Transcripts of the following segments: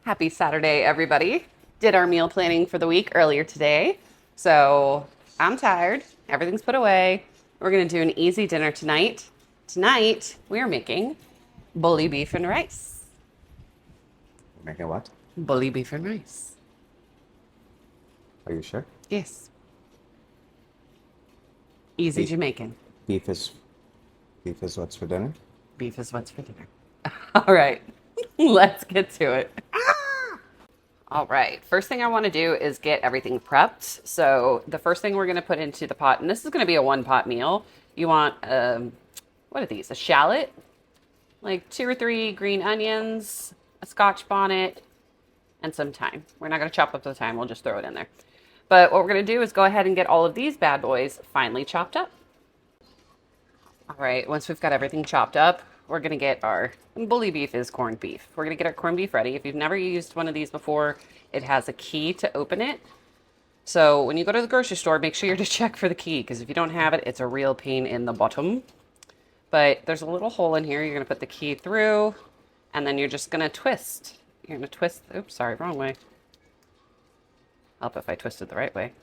Happy Saturday, everybody. Did our meal planning for the week earlier today. So I'm tired. Everything's put away. We're going to do an easy dinner tonight. Tonight, we are making bully beef and rice. Making what? Bully beef and rice. Are you sure? Yes. Easy Beef, Jamaican. beef is beef is what's for dinner? Beef is what's for dinner. All right, let's get to it. All right, first thing I want to do is get everything prepped. So the first thing we're going to put into the pot, and this is going to be a one pot meal. You want, what are these? A shallot, like 2 or 3 green onions, a scotch bonnet, and some thyme. We're not going to chop up the thyme, we'll just throw it in there. But what we're going to do is go ahead and get all of these bad boys finely chopped up. All right, once we've got everything chopped up, we're gonna get our bully beef is corned beef. We're gonna get our corned beef ready. If you've never used one of these before, it has a key to open it. So when you go to the grocery store, make sure to check for the key, because if you don't have it, it's a real pain in the bottom. But there's a little hole in here. You're gonna put the key through, and then you're just gonna twist. You're gonna twist, oops, sorry, wrong way. Help if I twisted the right way.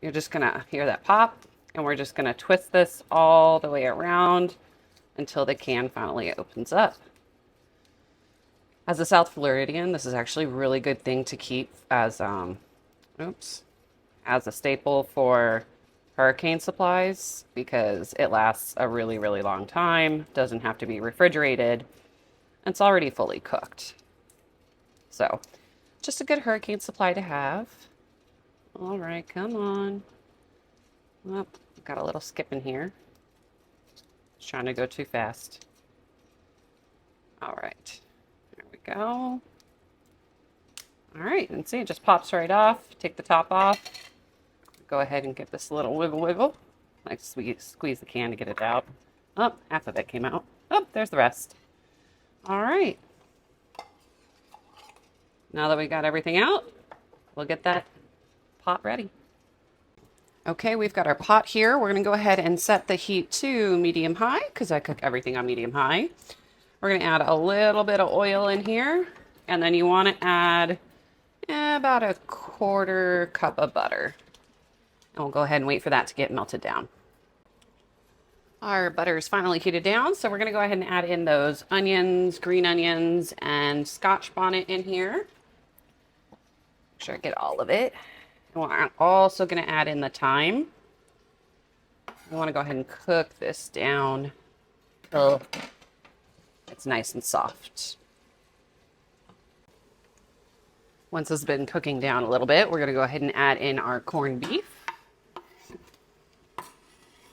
You're just gonna hear that pop, and we're just gonna twist this all the way around until the can finally opens up. As a South Floridian, this is actually a really good thing to keep as as a staple for hurricane supplies, because it lasts a really, really long time, doesn't have to be refrigerated, and it's already fully cooked. So, just a good hurricane supply to have. All right, come on. Oh, got a little skip in here. Just trying to go too fast. All right, there we go. All right, and see, it just pops right off. Take the top off. Go ahead and give this a little wiggle wiggle. Like squeeze the can to get it out. Oh, half of it came out. Oh, there's the rest. All right. Now that we got everything out, we'll get that pot ready. Okay, we've got our pot here. We're going to go ahead and set the heat to medium high, because I cook everything on medium high. We're going to add a little bit of oil in here, and then you want to add about a 1/4 cup of butter. And we'll go ahead and wait for that to get melted down. Our butter is finally heated down, so we're going to go ahead and add in those onions, green onions, and scotch bonnet in here. Make sure I get all of it. And we're also going to add in the thyme. I want to go ahead and cook this down until it's nice and soft. Once it's been cooking down a little bit, we're going to go ahead and add in our corned beef.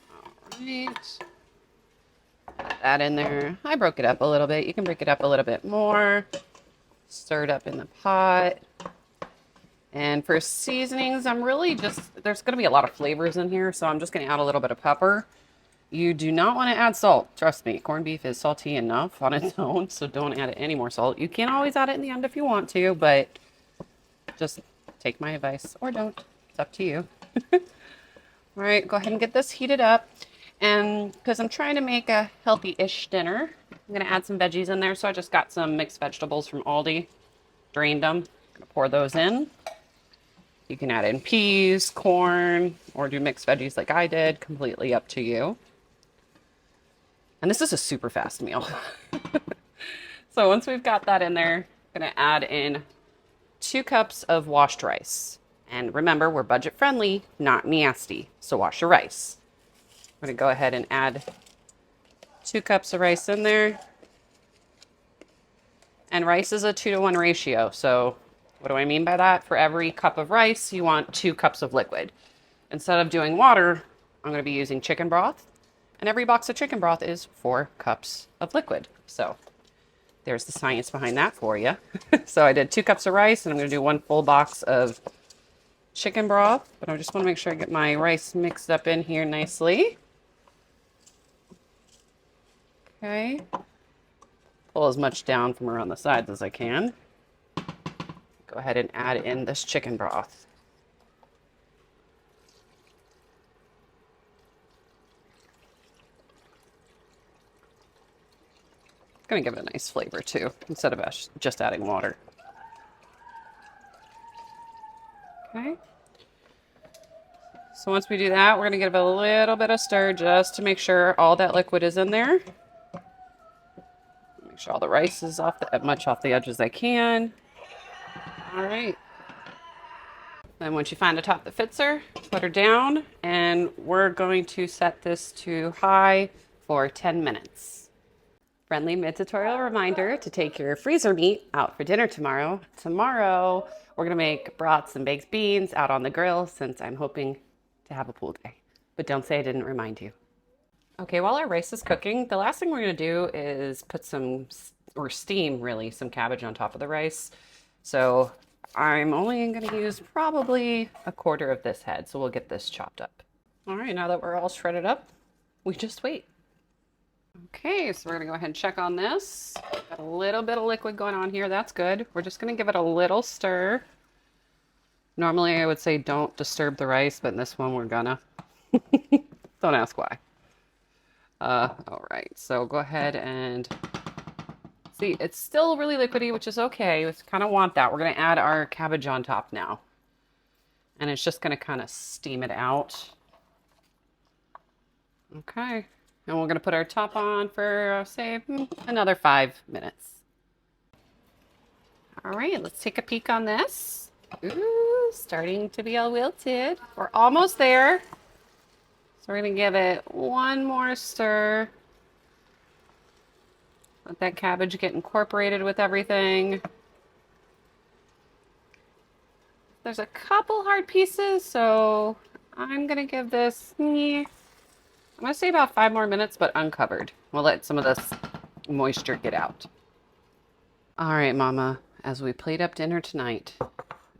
All right. Add that in there. I broke it up a little bit. You can break it up a little bit more. Stir it up in the pot. And for seasonings, I'm really there's going to be a lot of flavors in here, so I'm just going to add a little bit of pepper. You do not want to add salt. Trust me, corned beef is salty enough on its own, so don't add any more salt. You can always add it in the end if you want to, but just take my advice or don't. It's up to you. All right, go ahead and get this heated up. And because I'm trying to make a healthy-ish dinner, I'm going to add some veggies in there. So I just got some mixed vegetables from Aldi, drained them. I'm going to pour those in. You can add in peas, corn, or do mixed veggies like I did. Completely up to you. And this is a super fast meal. So once we've got that in there, I'm going to add in 2 cups of washed rice. And remember, we're budget friendly, not nasty. So wash your rice. I'm going to go ahead and add 2 cups of rice in there. And rice is a 2-to-1 ratio. So what do I mean by that? For every cup of rice, you want 2 cups of liquid. Instead of doing water, I'm going to be using chicken broth. And every box of chicken broth is 4 cups of liquid. So there's the science behind that for you. So I did 2 cups of rice, and I'm going to do 1 full box of chicken broth. But I just want to make sure I get my rice mixed up in here nicely. Okay. Pull as much down from around the sides as I can. Go ahead and add in this chicken broth. going to give it a nice flavor too, instead of just adding water. Okay. So once we do that, we're going to give it a little bit of stir just to make sure all that liquid is in there. Make sure all the rice is as much off the edge as I can. All right. Then once you find a top that fits her, put her down, and we're going to set this to high for 10 minutes. Friendly mid-tutorial reminder to take your freezer meat out for dinner tomorrow. Tomorrow, we're gonna make brats and baked beans out on the grill since I'm hoping to have a pool day. But don't say I didn't remind you. Okay, while our rice is cooking, the last thing we're gonna do is put or steam really, some cabbage on top of the rice. So I'm only gonna use probably a quarter of this head, so we'll get this chopped up. All right, now that we're all shredded up, we just wait. Okay, so we're gonna go ahead and check on this. Got a little bit of liquid going on here, that's good. We're just gonna give it a little stir. Normally I would say don't disturb the rice, but in this one we're gonna. Don't ask why. All right, so go ahead and see, it's still really liquidy, which is okay. We kind of want that. We're gonna add our cabbage on top now. And it's just gonna kind of steam it out. Okay. And we're going to put our top on for, say, another 5 minutes. All right, let's take a peek on this. Ooh, starting to be all wilted. We're almost there. So we're going to give it one more stir. Let that cabbage get incorporated with everything. There's a couple hard pieces, so I'm going to give this... I'm going to say about 5 more minutes, but uncovered. We'll let some of this moisture get out. All right, Mama, as we plate up dinner tonight,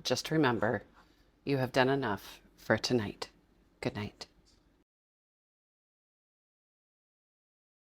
just remember, you have done enough for tonight. Good night.